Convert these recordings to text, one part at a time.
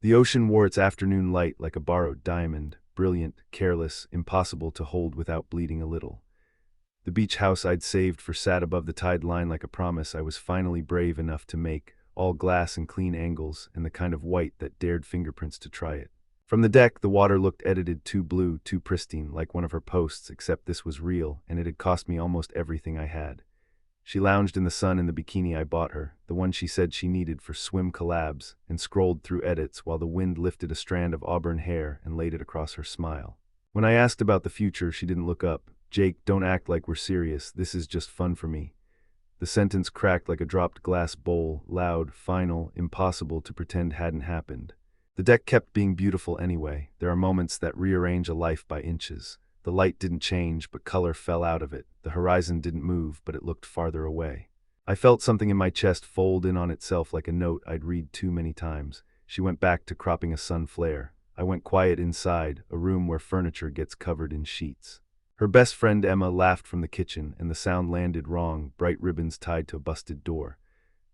The ocean wore its afternoon light like a borrowed diamond, brilliant, careless, impossible to hold without bleeding a little. The beach house I'd saved for sat above the tide line like a promise I was finally brave enough to make, all glass and clean angles, and the kind of white that dared fingerprints to try it. From the deck, the water looked edited too blue, too pristine, like one of her posts, except this was real, and it had cost me almost everything I had. She lounged in the sun in the bikini I bought her, the one she said she needed for swim collabs, and scrolled through edits while the wind lifted a strand of auburn hair and laid it across her smile. When I asked about the future, she didn't look up. "Jake, don't act like we're serious. This is just fun for me." The sentence cracked like a dropped glass bowl, loud, final, impossible to pretend hadn't happened. The deck kept being beautiful anyway. There are moments that rearrange a life by inches. The light didn't change, but color fell out of it. The horizon didn't move, but it looked farther away. I felt something in my chest fold in on itself like a note I'd read too many times. She went back to cropping a sun flare. I went quiet inside, a room where furniture gets covered in sheets. Her best friend Emma laughed from the kitchen, and the sound landed wrong, bright ribbons tied to a busted door.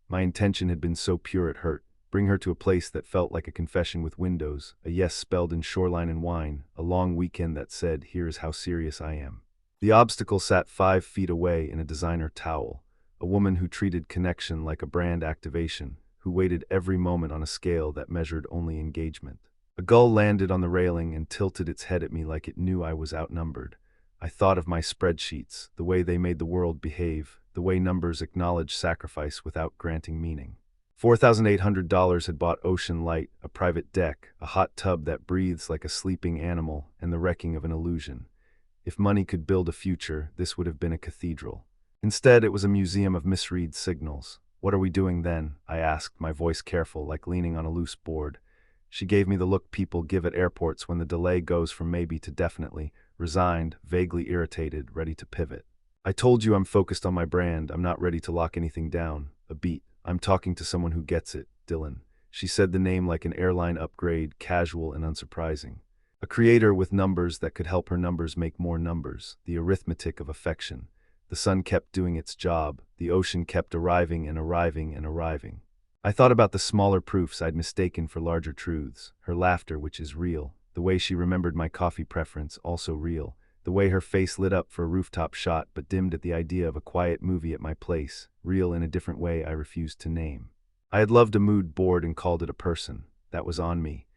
My intention had been so pure it hurt. Bring her to a place that felt like a confession with windows, a yes spelled in shoreline and wine, a long weekend that said, "Here is how serious I am." The obstacle sat 5 feet away in a designer towel, a woman who treated connection like a brand activation, who weighted every moment on a scale that measured only engagement. A gull landed on the railing and tilted its head at me like it knew I was outnumbered. I thought of my spreadsheets, the way they made the world behave, the way numbers acknowledge sacrifice without granting meaning. $4,800 had bought ocean light, a private deck, a hot tub that breathes like a sleeping animal, and the wrecking of an illusion. If money could build a future, this would have been a cathedral. Instead, it was a museum of misread signals. "What are we doing then?" I asked, my voice careful, like leaning on a loose board. She gave me the look people give at airports when the delay goes from maybe to definitely, resigned, vaguely irritated, ready to pivot. "I told you I'm focused on my brand. I'm not ready to lock anything down." A beat. "I'm talking to someone who gets it, Dylan." She said the name like an airline upgrade, casual and unsurprising. A creator with numbers that could help her numbers make more numbers, the arithmetic of affection. The sun kept doing its job, the ocean kept arriving and arriving and arriving. I thought about the smaller proofs I'd mistaken for larger truths, her laughter, which is real, the way she remembered my coffee preference, also real, the way her face lit up for a rooftop shot but dimmed at the idea of a quiet movie at my place, real in a different way I refused to name. I had loved a mood board and called it a person. That was on me.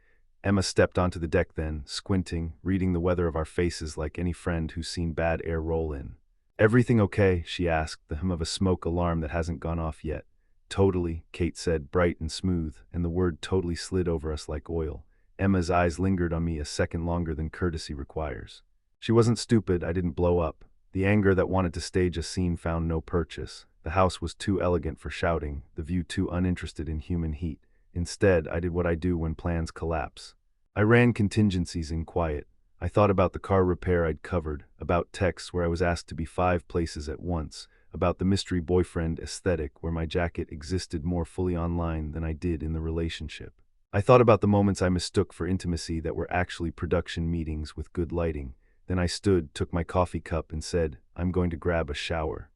Emma stepped onto the deck then, squinting, reading the weather of our faces like any friend who's seen bad air roll in. "Everything okay?" she asked, the hum of a smoke alarm that hasn't gone off yet. "Totally," Kate said, bright and smooth, and the word totally slid over us like oil. Emma's eyes lingered on me a second longer than courtesy requires. She wasn't stupid. I didn't blow up. The anger that wanted to stage a scene found no purchase. The house was too elegant for shouting, the view too uninterested in human heat. Instead, I did what I do when plans collapse. I ran contingencies in quiet. I thought about the car repair I'd covered, about texts where I was asked to be 5 places at once, about the mystery boyfriend aesthetic where my jacket existed more fully online than I did in the relationship. I thought about the moments I mistook for intimacy that were actually production meetings with good lighting. Then I stood, took my coffee cup, and said, "I'm going to grab a shower."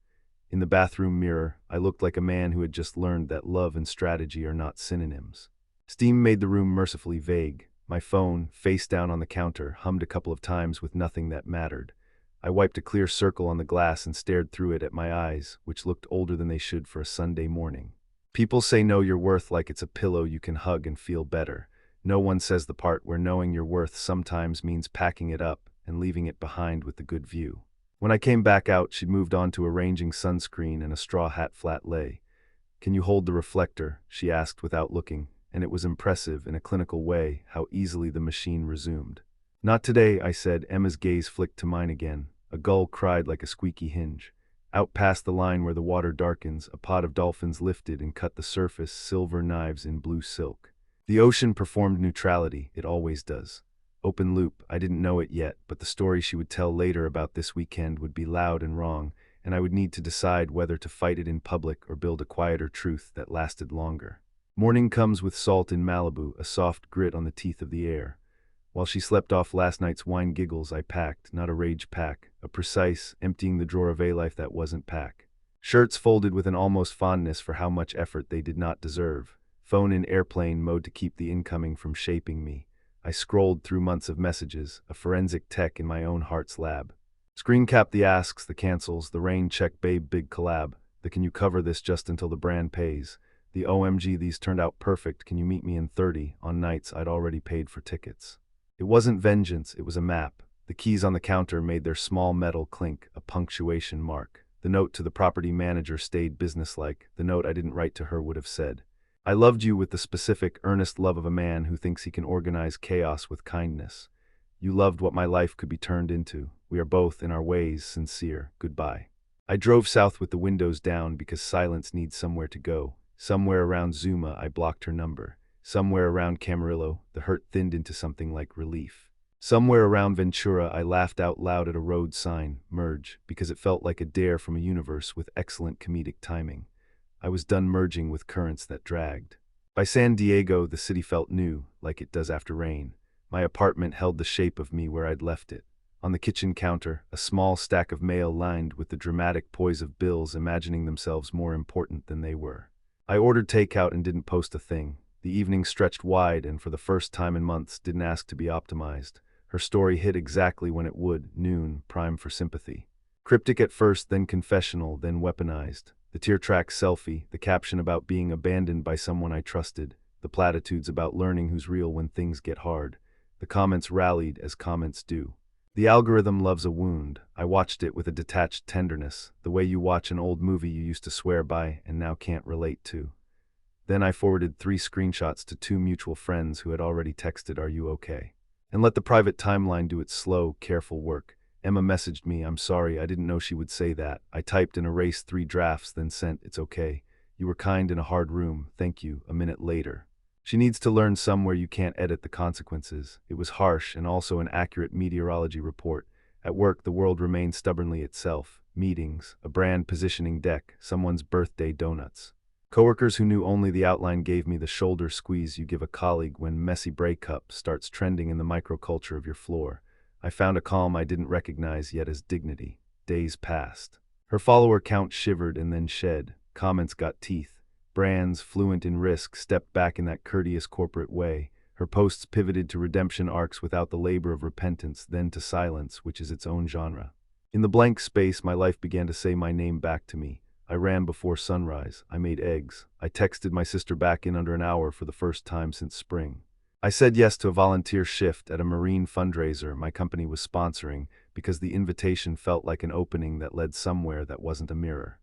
In the bathroom mirror, I looked like a man who had just learned that love and strategy are not synonyms. Steam made the room mercifully vague. My phone, face down on the counter, hummed a couple of times with nothing that mattered. I wiped a clear circle on the glass and stared through it at my eyes, which looked older than they should for a Sunday morning. People say know your worth like it's a pillow you can hug and feel better. No one says the part where knowing your worth sometimes means packing it up and leaving it behind with the good view. When I came back out, she'd moved on to arranging sunscreen and a straw hat flat lay. "Can you hold the reflector?" she asked without looking, and it was impressive in a clinical way how easily the machine resumed. "Not today," I said. Emma's gaze flicked to mine again. A gull cried like a squeaky hinge. Out past the line where the water darkens, a pod of dolphins lifted and cut the surface, silver knives in blue silk. The ocean performed neutrality, it always does. Open loop. I didn't know it yet, but the story she would tell later about this weekend would be loud and wrong, and I would need to decide whether to fight it in public or build a quieter truth that lasted longer. Morning comes with salt in Malibu, a soft grit on the teeth of the air. While she slept off last night's wine giggles, I packed, not a rage pack, a precise, emptying the drawer of a life that wasn't pack. Shirts folded with an almost fondness for how much effort they did not deserve. phone in airplane mode to keep the incoming from shaping me. I scrolled through months of messages, a forensic tech in my own heart's lab. Screen cap the asks, the cancels, the rain check babe big collab, the can you cover this just until the brand pays, the OMG these turned out perfect, can you meet me in 30, on nights I'd already paid for tickets. It wasn't vengeance, it was a map. The keys on the counter made their small metal clink, a punctuation mark. The note to the property manager stayed businesslike. The note I didn't write to her would have said, I loved you with the specific, earnest love of a man who thinks he can organize chaos with kindness. You loved what my life could be turned into. We are both, in our ways, sincere. Goodbye. I drove south with the windows down because silence needs somewhere to go. Somewhere around Zuma, I blocked her number. Somewhere around Camarillo, the hurt thinned into something like relief. Somewhere around Ventura, I laughed out loud at a road sign, merge, because it felt like a dare from a universe with excellent comedic timing. I was done merging with currents that dragged. By San Diego, the city felt new, like it does after rain. My apartment held the shape of me where I'd left it. On the kitchen counter, a small stack of mail lined with the dramatic poise of bills imagining themselves more important than they were. I ordered takeout and didn't post a thing. The evening stretched wide and for the first time in months didn't ask to be optimized. Her story hit exactly when it would, noon, prime for sympathy. Cryptic at first, then confessional, then weaponized. The tear track selfie, the caption about being abandoned by someone I trusted, the platitudes about learning who's real when things get hard. The comments rallied as comments do. The algorithm loves a wound. I watched it with a detached tenderness, the way you watch an old movie you used to swear by and now can't relate to. Then I forwarded 3 screenshots to 2 mutual friends who had already texted, "Are you okay?" And let the private timeline do its slow, careful work. Emma messaged me, "I'm sorry, I didn't know she would say that." I typed and erased 3 drafts, then sent, "It's okay. You were kind in a hard room, thank you," a minute later. She needs to learn somewhere you can't edit the consequences. It was harsh and also an accurate meteorology report. At work, the world remained stubbornly itself. Meetings, a brand positioning deck, someone's birthday donuts. Coworkers who knew only the outline gave me the shoulder squeeze you give a colleague when messy breakup starts trending in the microculture of your floor. I found a calm I didn't recognize yet as dignity. Days passed. Her follower count shivered and then shed. Comments got teeth. Brands, fluent in risk, stepped back in that courteous corporate way. Her posts pivoted to redemption arcs without the labor of repentance, then to silence, which is its own genre. In the blank space, my life began to say my name back to me. I ran before sunrise. I made eggs. I texted my sister back in under an hour for the first time since spring. I said yes to a volunteer shift at a marine fundraiser my company was sponsoring because the invitation felt like an opening that led somewhere that wasn't a mirror.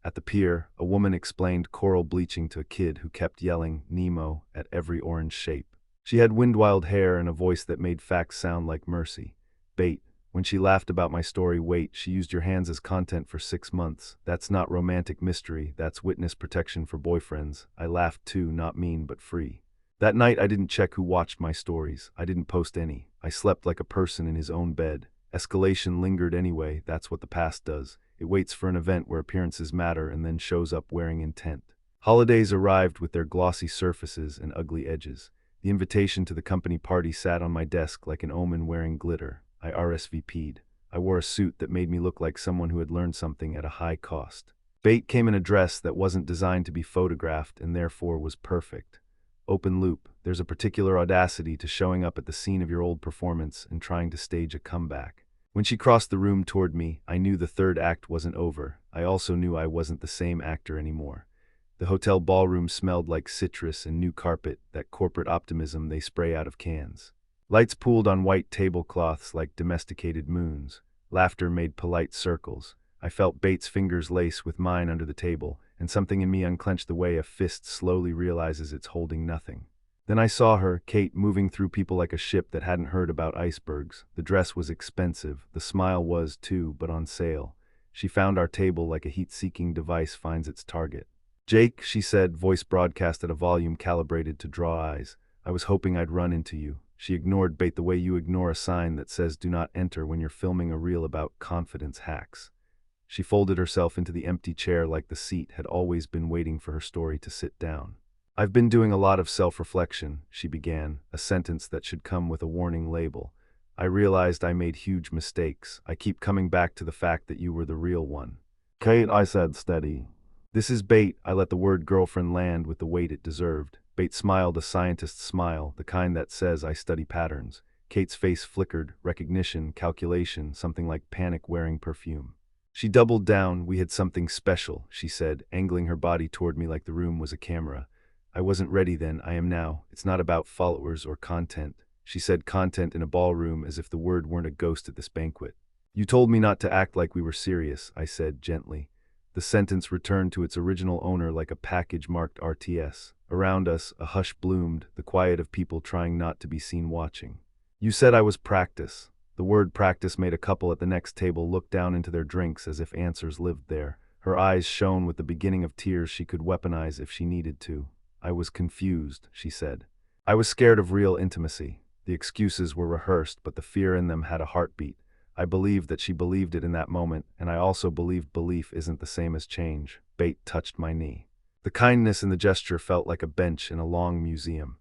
At the pier, a woman explained coral bleaching to a kid who kept yelling Nemo at every orange shape. She had wind-wild hair and a voice that made facts sound like mercy. Bait. When she laughed about my story, wait, she used your hands as content for 6 months. That's not romantic mystery, that's witness protection for boyfriends. I laughed too, not mean but free. That night I didn't check who watched my stories. I didn't post any. I slept like a person in his own bed. Escalation lingered anyway, that's what the past does. It waits for an event where appearances matter and then shows up wearing intent. Holidays arrived with their glossy surfaces and ugly edges. The invitation to the company party sat on my desk like an omen wearing glitter. I RSVP'd. I wore a suit that made me look like someone who had learned something at a high cost. Bait came in a dress that wasn't designed to be photographed and therefore was perfect. Open loop, there's a particular audacity to showing up at the scene of your old performance and trying to stage a comeback. When she crossed the room toward me, I knew the third act wasn't over. I also knew I wasn't the same actor anymore. The hotel ballroom smelled like citrus and new carpet, that corporate optimism they spray out of cans. Lights pooled on white tablecloths like domesticated moons. Laughter made polite circles. I felt Bates' fingers lace with mine under the table, and something in me unclenched the way a fist slowly realizes it's holding nothing. Then I saw her, Kate, moving through people like a ship that hadn't heard about icebergs. The dress was expensive, the smile was too, but on sale. She found our table like a heat-seeking device finds its target. "Jake," she said, voice broadcast at a volume calibrated to draw eyes. "I was hoping I'd run into you." She ignored Bait the way you ignore a sign that says do not enter when you're filming a reel about confidence hacks. She folded herself into the empty chair like the seat had always been waiting for her story to sit down. "I've been doing a lot of self-reflection," she began, a sentence that should come with a warning label. "I realized I made huge mistakes. I keep coming back to the fact that you were the real one." "Kate," I said, steady. This is Bait. I let the word girlfriend land with the weight it deserved. Bait smiled a scientist's smile, the kind that says I study patterns. Kate's face flickered, recognition, calculation, something like panic wearing perfume. She doubled down. We had something special, she said, angling her body toward me like the room was a camera. I wasn't ready then, I am now. It's not about followers or content. She said content in a ballroom as if the word weren't a ghost at this banquet. You told me not to act like we were serious, I said gently. The sentence returned to its original owner like a package marked RTS. Around us, a hush bloomed, the quiet of people trying not to be seen watching. You said I was practice. The word practice made a couple at the next table look down into their drinks as if answers lived there. Her eyes shone with the beginning of tears she could weaponize if she needed to. I was confused, she said. I was scared of real intimacy. The excuses were rehearsed, but the fear in them had a heartbeat. I believed that she believed it in that moment, and I also believed belief isn't the same as change. Bait touched my knee. The kindness in the gesture felt like a bench in a long museum.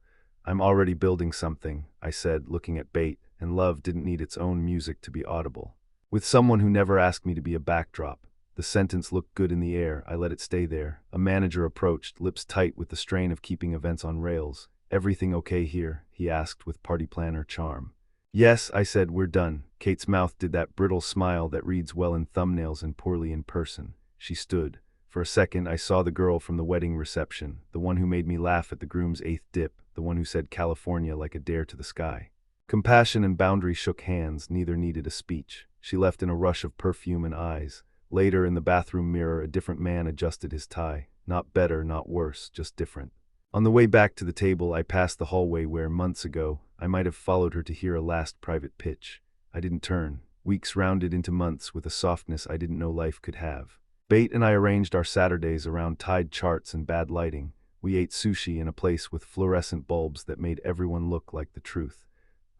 I'm already building something, I said, looking at Bait, and love didn't need its own music to be audible. With someone who never asked me to be a backdrop. The sentence looked good in the air. I let it stay there. A manager approached, lips tight with the strain of keeping events on rails. Everything okay here? He asked with party planner charm. Yes, I said, we're done. Kate's mouth did that brittle smile that reads well in thumbnails and poorly in person. She stood. For a second, I saw the girl from the wedding reception, the one who made me laugh at the groom's 8th dip, the one who said California like a dare to the sky. Compassion and boundary shook hands, neither needed a speech. She left in a rush of perfume and eyes. Later, in the bathroom mirror, a different man adjusted his tie. Not better, not worse, just different. On the way back to the table, I passed the hallway where, months ago, I might have followed her to hear a last private pitch. I didn't turn. Weeks rounded into months with a softness I didn't know life could have. Bait and I arranged our Saturdays around tied charts and bad lighting. We ate sushi in a place with fluorescent bulbs that made everyone look like the truth.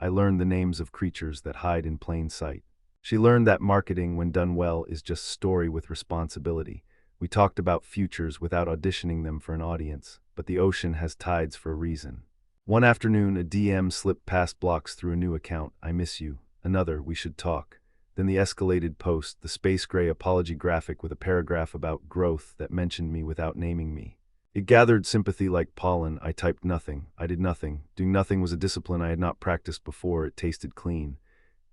I learned the names of creatures that hide in plain sight. She learned that marketing, when done well, is just story with responsibility. We talked about futures without auditioning them for an audience, but the ocean has tides for a reason. One afternoon, a DM slipped past blocks through a new account. I miss you. Another, we should talk. Then the escalated post, the space gray apology graphic with a paragraph about growth that mentioned me without naming me. It gathered sympathy like pollen. I typed nothing. I did nothing. Doing nothing was a discipline I had not practiced before. It tasted clean.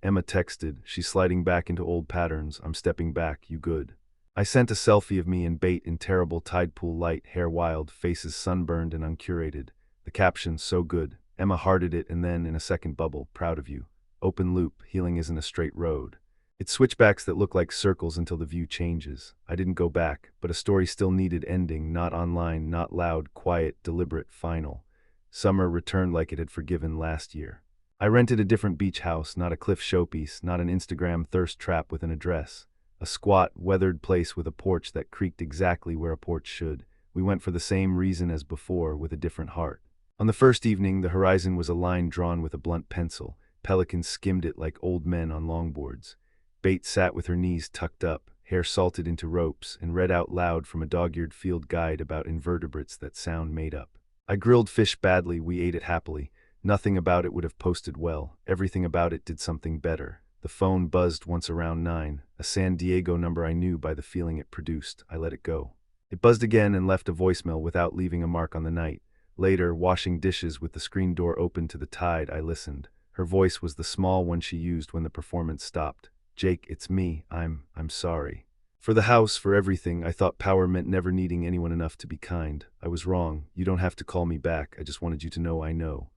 Emma texted. She's sliding back into old patterns. I'm stepping back. You good? I sent a selfie of me and Bait in terrible tide pool light, hair wild, faces sunburned and uncurated. The caption, so good. Emma hearted it and then, in a second bubble, proud of you. Open loop, healing isn't a straight road. It's switchbacks that look like circles until the view changes. I didn't go back, but a story still needed ending, not online, not loud, quiet, deliberate, final. Summer returned like it had forgiven last year. I rented a different beach house, not a cliff showpiece, not an Instagram thirst trap with an address. A squat, weathered place with a porch that creaked exactly where a porch should. We went for the same reason as before, with a different heart. On the first evening, the horizon was a line drawn with a blunt pencil. Pelicans skimmed it like old men on longboards. Bait sat with her knees tucked up, hair salted into ropes, and read out loud from a dog-eared field guide about invertebrates that sound made up. I grilled fish badly, we ate it happily. Nothing about it would have posted well. Everything about it did something better. The phone buzzed once around 9, a San Diego number I knew by the feeling it produced. I let it go. It buzzed again and left a voicemail without leaving a mark on the night. Later, washing dishes with the screen door open to the tide, I listened. Her voice was the small one she used when the performance stopped. Jake, it's me. I'm sorry. For the house, for everything, I thought power meant never needing anyone enough to be kind. I was wrong. You don't have to call me back. I just wanted you to know I know.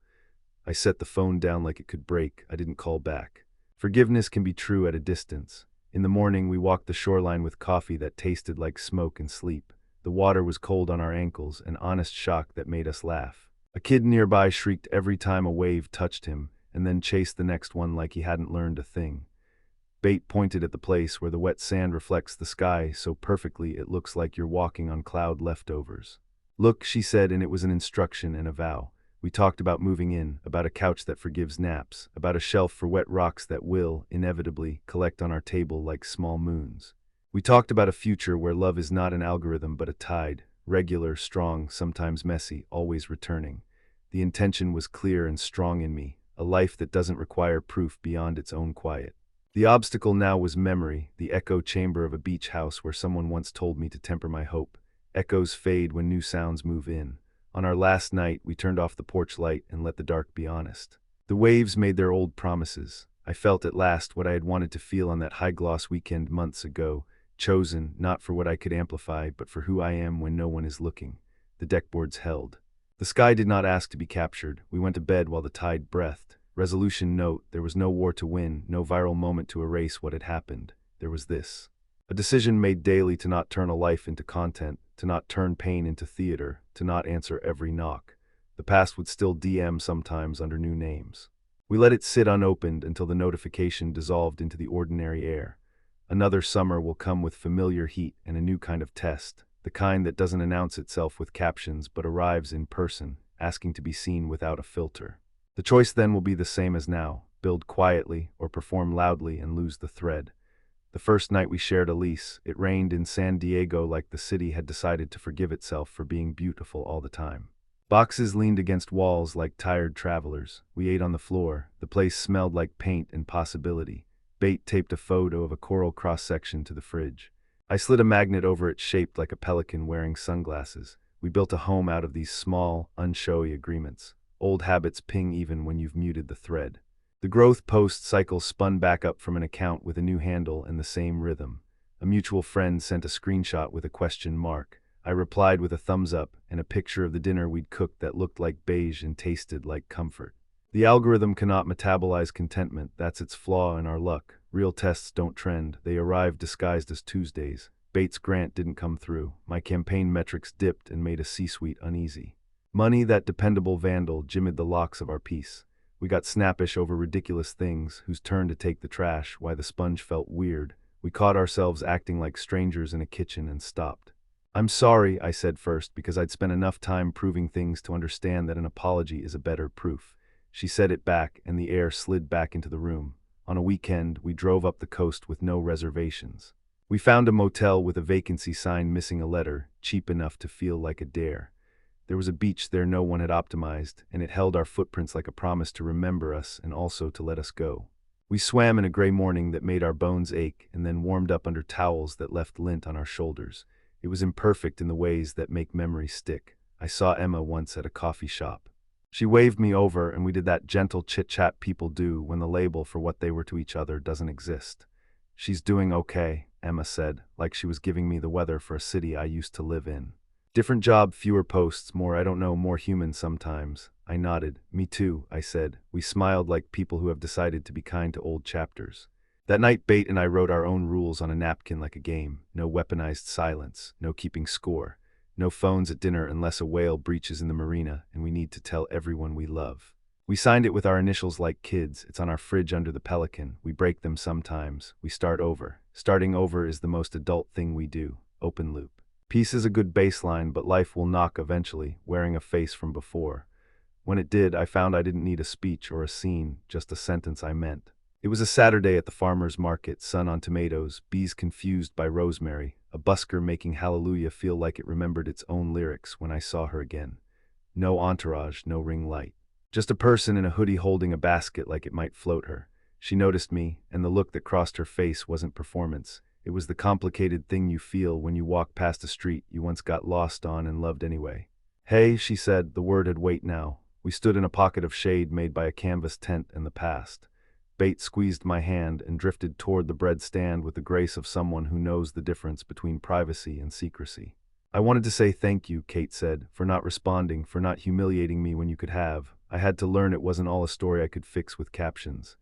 I set the phone down like it could break. I didn't call back. Forgiveness can be true at a distance. In the morning, we walked the shoreline with coffee that tasted like smoke and sleep. The water was cold on our ankles, an honest shock that made us laugh. A kid nearby shrieked every time a wave touched him, and then chased the next one like he hadn't learned a thing. Bait pointed at the place where the wet sand reflects the sky so perfectly it looks like you're walking on cloud leftovers. Look, she said, and it was an instruction and a vow. We talked about moving in, about a couch that forgives naps, about a shelf for wet rocks that will, inevitably, collect on our table like small moons. We talked about a future where love is not an algorithm but a tide, regular, strong, sometimes messy, always returning. The intention was clear and strong in me, a life that doesn't require proof beyond its own quiet. The obstacle now was memory, the echo chamber of a beach house where someone once told me to temper my hope. Echoes fade when new sounds move in. On our last night, we turned off the porch light and let the dark be honest. The waves made their old promises. I felt at last what I had wanted to feel on that high-gloss weekend months ago, chosen not for what I could amplify, but for who I am when no one is looking. The deckboards held. The sky did not ask to be captured. We went to bed while the tide breathed. Resolution note, there was no war to win, no viral moment to erase what had happened. There was this. A decision made daily to not turn a life into content, to not turn pain into theater, to not answer every knock. The past would still DM sometimes under new names. We let it sit unopened until the notification dissolved into the ordinary air. Another summer will come with familiar heat and a new kind of test, the kind that doesn't announce itself with captions but arrives in person, asking to be seen without a filter. The choice then will be the same as now, build quietly or perform loudly and lose the thread. The first night we shared Elise, it rained in San Diego like the city had decided to forgive itself for being beautiful all the time. Boxes leaned against walls like tired travelers. We ate on the floor. The place smelled like paint and possibility. Bait taped a photo of a coral cross-section to the fridge. I slid a magnet over it shaped like a pelican wearing sunglasses. We built a home out of these small, unshowy agreements. Old habits ping even when you've muted the thread. The growth post cycle spun back up from an account with a new handle and the same rhythm. A mutual friend sent a screenshot with a question mark. I replied with a thumbs up and a picture of the dinner we'd cooked that looked like beige and tasted like comfort. The algorithm cannot metabolize contentment, that's its flaw in our luck. Real tests don't trend, they arrive disguised as Tuesdays. Bates' grant didn't come through. My campaign metrics dipped and made a C-suite uneasy. Money, that dependable vandal, jimmied the locks of our peace. We got snappish over ridiculous things, whose turn to take the trash, why the sponge felt weird. We caught ourselves acting like strangers in a kitchen and stopped. I'm sorry, I said first, because I'd spent enough time proving things to understand that an apology is a better proof. She said it back, and the air slid back into the room. On a weekend, we drove up the coast with no reservations. We found a motel with a vacancy sign missing a letter, cheap enough to feel like a dare. There was a beach there no one had optimized, and it held our footprints like a promise to remember us and also to let us go. We swam in a gray morning that made our bones ache, and then warmed up under towels that left lint on our shoulders. It was imperfect in the ways that make memories stick. I saw Emma once at a coffee shop. She waved me over, and we did that gentle chit-chat people do when the label for what they were to each other doesn't exist. She's doing okay, Emma said, like she was giving me the weather for a city I used to live in. Different job, fewer posts, more I don't know, more human sometimes. I nodded. Me too, I said. We smiled like people who have decided to be kind to old chapters. That night, Bate and I wrote our own rules on a napkin like a game. No weaponized silence, no keeping score, no phones at dinner unless a whale breaches in the marina and we need to tell everyone we love. We signed it with our initials like kids. It's on our fridge under the Pelican. We break them sometimes. We start over. Starting over is the most adult thing we do. Open loop. Peace is a good baseline, but life will knock eventually, wearing a face from before. When it did, I found I didn't need a speech or a scene, just a sentence I meant. It was a Saturday at the farmer's market, sun on tomatoes, bees confused by rosemary, a busker making Hallelujah feel like it remembered its own lyrics when I saw her again. No entourage, no ring light. Just a person in a hoodie holding a basket like it might float her. She noticed me, and the look that crossed her face wasn't performance. It was the complicated thing you feel when you walk past a street you once got lost on and loved anyway. Hey, she said, the word had weight now. We stood in a pocket of shade made by a canvas tent in the past. Bate squeezed my hand and drifted toward the bread stand with the grace of someone who knows the difference between privacy and secrecy. I wanted to say thank you, Kate said, for not responding, for not humiliating me when you could have. I had to learn it wasn't all a story I could fix with captions.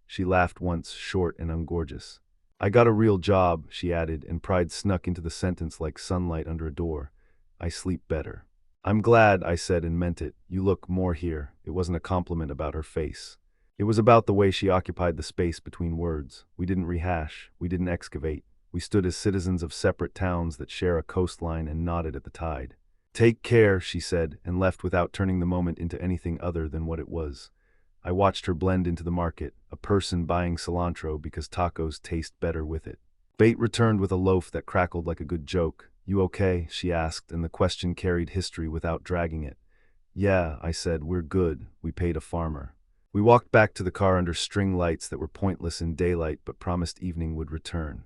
She laughed once, short and ungorgeous. I got a real job, she added, and pride snuck into the sentence like sunlight under a door. I sleep better. I'm glad, I said and meant it. You look more here. It wasn't a compliment about her face. It was about the way she occupied the space between words. We didn't rehash. We didn't excavate. We stood as citizens of separate towns that share a coastline and nodded at the tide. Take care, she said, and left without turning the moment into anything other than what it was. I watched her blend into the market, a person buying cilantro because tacos taste better with it. Bate returned with a loaf that crackled like a good joke. You okay? She asked, and the question carried history without dragging it. Yeah, I said, we're good. We paid a farmer. We walked back to the car under string lights that were pointless in daylight but promised evening would return.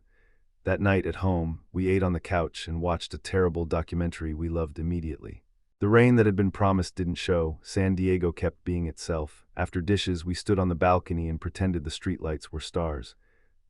That night at home, we ate on the couch and watched a terrible documentary we loved immediately. The rain that had been promised didn't show. San Diego kept being itself. After dishes, we stood on the balcony and pretended the streetlights were stars.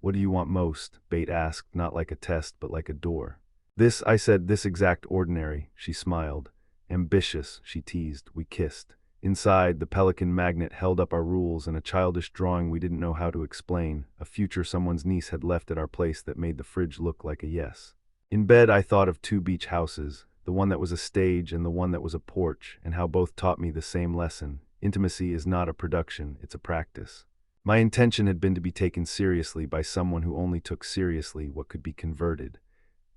"What do you want most?" Bate asked, not like a test, but like a door. "This," I said, "this exact ordinary." She smiled. "Ambitious," she teased. We kissed. Inside, the Pelican magnet held up our rules and a childish drawing we didn't know how to explain, a future someone's niece had left at our place that made the fridge look like a yes. In bed, I thought of two beach houses, the one that was a stage and the one that was a porch, and how both taught me the same lesson. Intimacy is not a production, it's a practice. My intention had been to be taken seriously by someone who only took seriously what could be converted.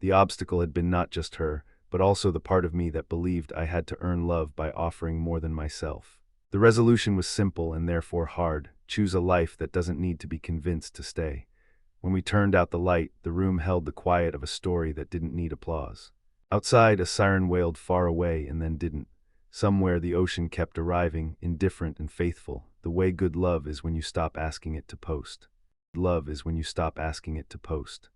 The obstacle had been not just her, but also the part of me that believed I had to earn love by offering more than myself. The resolution was simple and therefore hard: choose a life that doesn't need to be convinced to stay. When we turned out the light, the room held the quiet of a story that didn't need applause. Outside, a siren wailed far away and then didn't. Somewhere the ocean kept arriving, indifferent and faithful, the way good love is when you stop asking it to post. Love is when you stop asking it to post.